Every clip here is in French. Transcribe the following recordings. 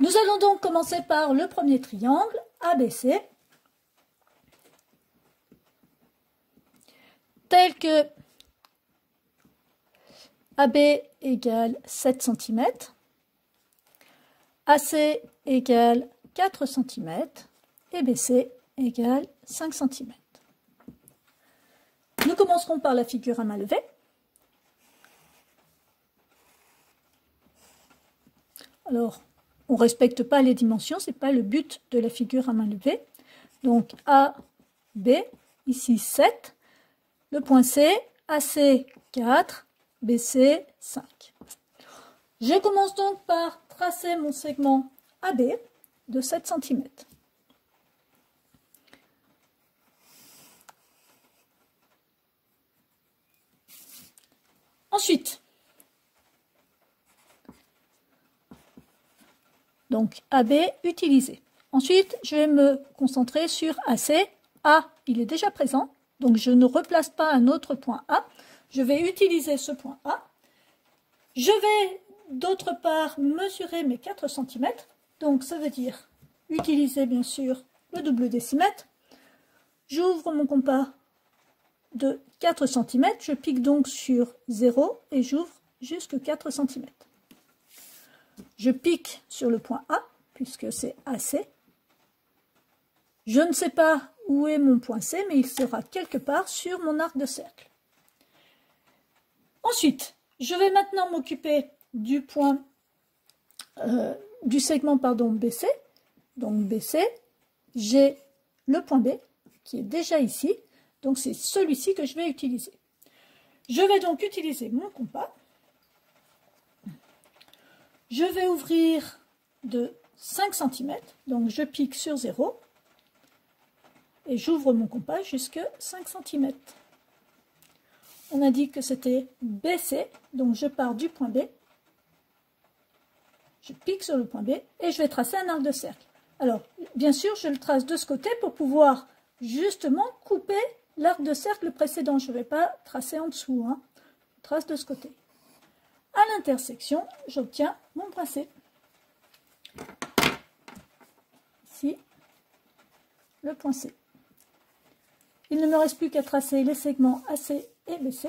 Nous allons donc commencer par le premier triangle, ABC, tel que AB égale 7 cm, AC égale 4 cm et BC égale 5 cm. Nous commencerons par la figure à main levée. Alors, on ne respecte pas les dimensions, ce n'est pas le but de la figure à main levée. Donc A, B, ici 7, le point C, AC 4, BC 5. Je commence donc par tracer mon segment AB de 7 cm. Ensuite, donc AB utilisé. Ensuite, je vais me concentrer sur AC. A, il est déjà présent, donc je ne replace pas un autre point A. Je vais utiliser ce point A. Je vais d'autre part mesurer mes 4 cm. Donc ça veut dire utiliser bien sûr le double décimètre. J'ouvre mon compas de 4 cm. Je pique donc sur 0 et j'ouvre jusque 4 cm. Je pique sur le point A, puisque c'est AC. Je ne sais pas où est mon point C, mais il sera quelque part sur mon arc de cercle. Ensuite, je vais maintenant m'occuper du point, du segment BC. Donc BC, j'ai le point B, qui est déjà ici. Donc c'est celui-ci que je vais utiliser. Je vais donc utiliser mon compas. Je vais ouvrir de 5 cm, donc je pique sur 0 et j'ouvre mon compas jusque 5 cm. On a dit que c'était BC, donc je pars du point B, je pique sur le point B et je vais tracer un arc de cercle. Alors, bien sûr, je le trace de ce côté pour pouvoir justement couper l'arc de cercle précédent. Je ne vais pas tracer en dessous, hein. Je trace de ce côté. À l'intersection, j'obtiens mon point C. Ici, le point C. Il ne me reste plus qu'à tracer les segments AC et BC.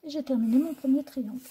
Et j'ai terminé mon premier triangle.